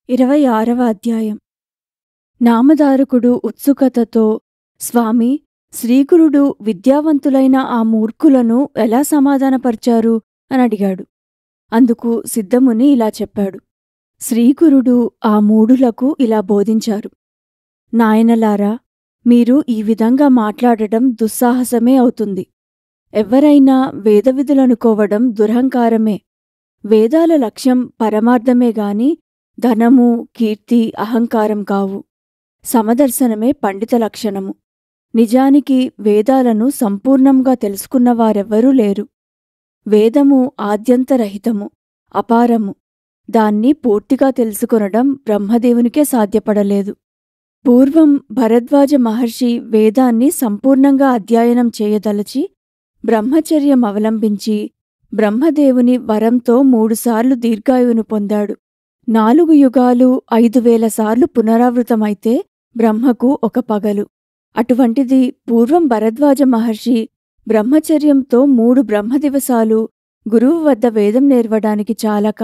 26వ అధ్యాయం. నామధారకుడు ఉత్సుకతతో, స్వామీ, శ్రీగురుడు విద్యావంతులైన ఆ మూర్ఖులను ఎలా సమాధానపర్చారు అని అడిగాడు. అందుకు సిద్ధముని ఇలా చెప్పాడు. శ్రీగురుడు ఆ మూఢులకు ఇలా బోధించారు. నాయనలారా, మీరు ఈ విధంగా మాట్లాడటం దుస్సాహసమే అవుతుంది. ఎవ్వరైనా వేదవిధులనుకోవడం దురహంకారమే. వేదాల లక్ష్యం పరమార్థమే గాని ధనము, కీర్తి, అహంకారం కావు. సమదర్శనమే పండిత లక్షణము. నిజానికి వేదాలను సంపూర్ణంగా తెలుసుకున్నవారెవ్వరూ లేరు. వేదము ఆద్యంతరహితము, అపారము. దాన్ని పూర్తిగా తెలుసుకొనడం బ్రహ్మదేవునికే సాధ్యపడలేదు. పూర్వం భరద్వాజ మహర్షి వేదాన్ని సంపూర్ణంగా అధ్యయనం చేయదలచి బ్రహ్మచర్యం అవలంబించి బ్రహ్మదేవుని వరంతో 3 సార్లు దీర్ఘాయువును పొందాడు. 4 యుగాలు 5000 సార్లు పునరావృతమైతే బ్రహ్మకు ఒక పగలు. అటువంటిది పూర్వం భరద్వాజ మహర్షి బ్రహ్మచర్యంతో 3 బ్రహ్మదివసాలు గురువు వద్ద వేదం నేర్వడానికి చాలక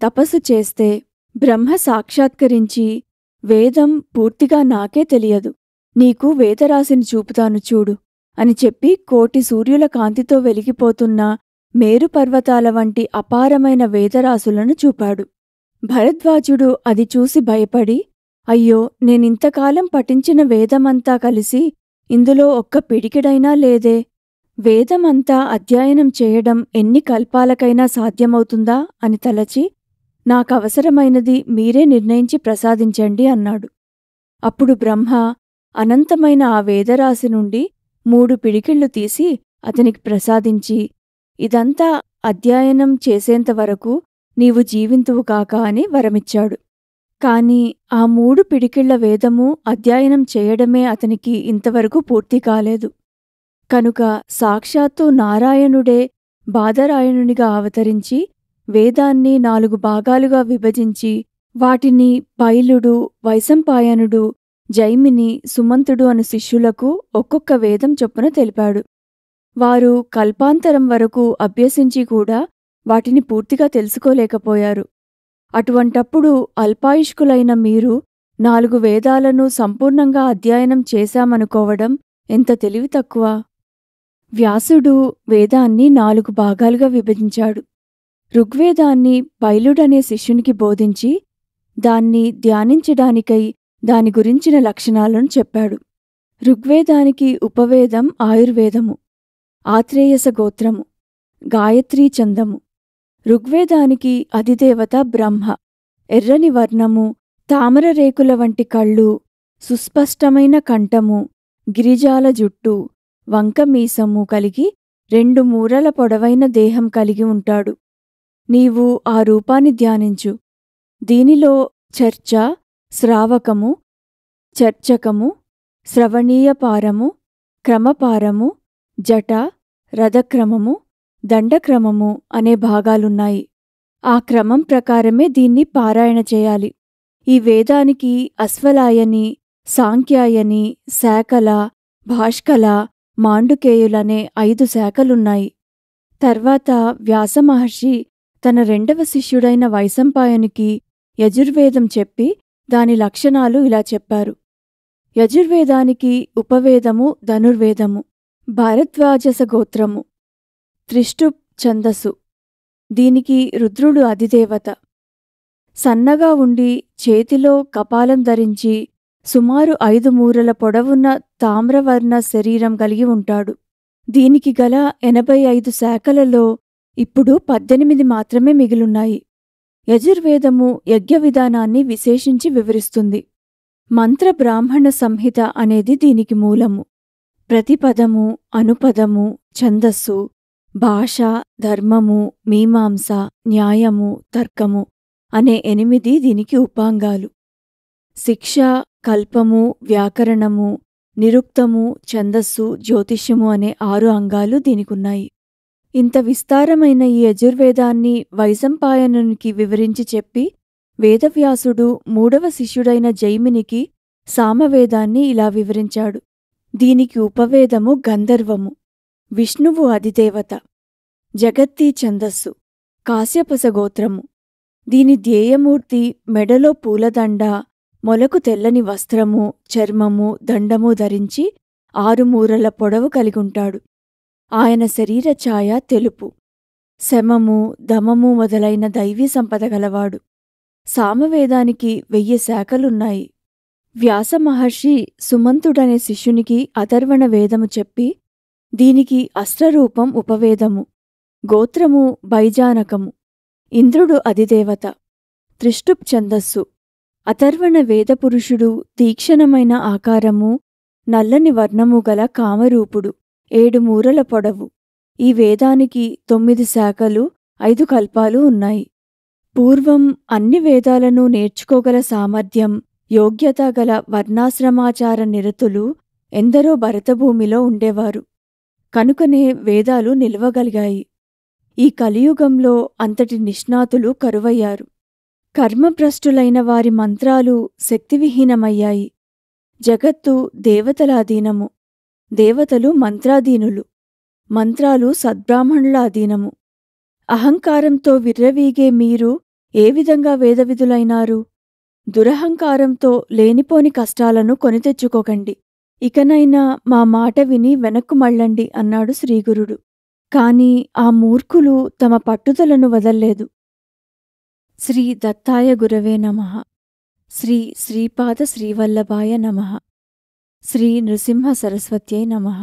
తపస్సు చేస్తే బ్రహ్మ సాక్షాత్కరించి, వేదం పూర్తిగా నాకే తెలియదు, నీకు వేదరాశిని చూపుతాను చూడు అని చెప్పి 1,000,000 సూర్యుల కాంతితో వెలిగిపోతున్న మేరు పర్వతాల వంటి అపారమైన వేదరాశులను చూపాడు. భరద్వాజుడు అది చూసి భయపడి, అయ్యో, నేనింతకాలం పఠించిన వేదమంతా కలిసి ఇందులో ఒక్క పిడికిడైనా లేదే. వేదమంతా అధ్యయనం చేయడం ఎన్ని కల్పాలకైనా సాధ్యమవుతుందా అని తలచి, నాకవసరమైనది మీరే నిర్ణయించి ప్రసాదించండి అన్నాడు. అప్పుడు బ్రహ్మ అనంతమైన ఆ వేదరాశి నుండి 3 పిడికిళ్లు తీసి అతనికి ప్రసాదించి, ఇదంతా అధ్యయనం చేసేంతవరకు నీవు జీవింతువు కాక అని వరమిచ్చాడు. కాని ఆ 3 పిడికిళ్ల వేదము అధ్యయనం చేయడమే అతనికి ఇంతవరకు పూర్తి కాలేదు. కనుక సాక్షాత్తు నారాయణుడే బాదరాయణునిగా అవతరించి వేదాన్ని 4 భాగాలుగా విభజించి వాటిని పైలుడు, వైశంపాయనుడు, జైమిని, సుమంతుడు అను శిష్యులకు ఒక్కొక్క వేదం చొప్పున తెలిపాడు. వారు కల్పాంతరం వరకు అభ్యసించి కూడా వాటిని పూర్తిగా తెలుసుకోలేకపోయారు. అటువంటప్పుడు అల్పాయుష్కులైన మీరు 4 వేదాలను సంపూర్ణంగా అధ్యయనం చేశామనుకోవడం ఎంత తెలివి తక్కువ. వ్యాసుడు వేదాన్ని 4 భాగాలుగా విభజించాడు. ఋగ్వేదాన్ని పైలుడనే శిష్యునికి బోధించి దాన్ని ధ్యానించడానికై దాని గురించిన లక్షణాలను చెప్పాడు. ఋగ్వేదానికి ఉపవేదం ఆయుర్వేదము, ఆత్రేయస గోత్రము, గాయత్రీ ఛందము. ఋగ్వేదానికి అధిదేవత బ్రహ్మ. ఎర్రని వర్ణము, తామర రేకుల వంటి కళ్ళు, సుస్పష్టమైన కంఠము, గిరిజాల జుట్టు, వంకమీసము కలిగి 2 మూరల పొడవైన దేహం కలిగి ఉంటాడు. నీవు ఆ రూపాన్ని ధ్యానించు. దీనిలో చర్చ, శ్రావకము, చర్చకము, శ్రవణీయపారము, క్రమపారము, జట, రథక్రమము, దండక్రమము అనే భాగాలున్నాయి. ఆ క్రమం ప్రకారమే దీన్ని పారాయణ చేయాలి. ఈ వేదానికి అశ్వలాయని, సాంఖ్యాయని, శాకల, భాష్కల, మాండుకేయులనే 5 శాఖలున్నాయి. తర్వాత వ్యాసమహర్షి తన 2వ శిష్యుడైన వైశంపాయనికి యజుర్వేదం చెప్పి దాని లక్షణాలు ఇలా చెప్పారు. యజుర్వేదానికి ఉపవేదము ధనుర్వేదము, భారద్వాజస గోత్రము, త్రిష్టుప్ ఛందస్సు. దీనికి రుద్రుడు అధిదేవత. సన్నగా ఉండి చేతిలో కపాలం ధరించి సుమారు 5 మూరల పొడవున్న తామ్రవర్ణ శరీరం కలిగి ఉంటాడు. దీనికి గల 85 శాఖలలో ఇప్పుడు 18 మాత్రమే మిగిలున్నాయి. యజుర్వేదము యజ్ఞ విధానాన్ని విశేషించి వివరిస్తుంది. మంత్ర బ్రాహ్మణ సంహిత అనేది దీనికి మూలము. ప్రతిపదము, అనుపదము, ఛందస్సు, భాష, ధర్మము, మీమాంస, న్యాయము, తర్కము అనే 8 దీనికి ఉపాంగాలు. శిక్ష, కల్పము, వ్యాకరణము, నిరుక్తము, ఛందస్సు, జ్యోతిష్యము అనే 6 అంగాలు దీనికున్నాయి. ఇంత విస్తారమైన ఈ యజుర్వేదాన్ని వైశంపాయనునికి వివరించి చెప్పి వేదవ్యాసుడు 3వ శిష్యుడైన జైమినికి సామవేదాన్ని ఇలా వివరించాడు. దీనికి ఉపవేదము గంధర్వము, విష్ణువు అధిదేవత, జగత్తీ ఛందస్సు, కాశ్యపస గోత్రము, దీని ధ్యేయమూర్తి మెడలో పూలదండ, మొలకు తెల్లని వస్త్రము, చర్మము, దండము ధరించి 6 మూరల పొడవు కలిగుంటాడు. ఆయన శరీర ఛాయ తెలుపు. శమము, దమము మొదలైన దైవీ సంపద గలవాడు. సామవేదానికి 1000 శాఖలున్నాయి. వ్యాసమహర్షి సుమంతుడనే శిష్యునికి అథర్వణ వేదము చెప్పి, దీనికి అస్త్రరూపం ఉపవేదము, గోత్రము బైజానకము, ఇంద్రుడు అధిదేవత, త్రిష్టుప్ ఛందస్సు. అథర్వణ వేదపురుషుడు తీక్షణమైన ఆకారము, నల్లని వర్ణము గల కామరూపుడు, 7 మూరల పొడవు. ఈ వేదానికి 9 శాఖలు, 5 కల్పాలు ఉన్నాయి. పూర్వం అన్ని వేదాలను నేర్చుకోగల సామర్థ్యం, యోగ్యత గల వర్ణాశ్రమాచార నిరతులు ఎందరో భరతభూమిలో ఉండేవారు. కనుకనే వేదాలు నిలవగలిగాయి. ఈ కలియుగంలో అంతటి నిష్ణాతులు కరువయ్యారు. కర్మభ్రష్టులైన వారి మంత్రాలు శక్తివిహీనమయ్యాయి. జగత్తు దేవతల అధీనము, దేవతలు మంత్రాధీనులు, మంత్రాలు సద్బ్రాహ్మణుల అధీనము. అహంకారంతో విర్రవీగే మీరు ఏ విధంగా వేదవిధులైనారు? దురహంకారంతో లేనిపోని కష్టాలను కొనితెచ్చుకోకండి. ఇకనైనా మా మాట విని వెనక్కు మళ్ళండి అన్నాడు శ్రీగురుడు. కాని ఆ మూర్ఖులు తమ పట్టుదలను వదల్లేదు. శ్రీ దత్తాయ గురవే నమః. శ్రీ శ్రీపాద శ్రీవల్లభాయ నమః. శ్రీ నృసింహ సరస్వత్యై నమః.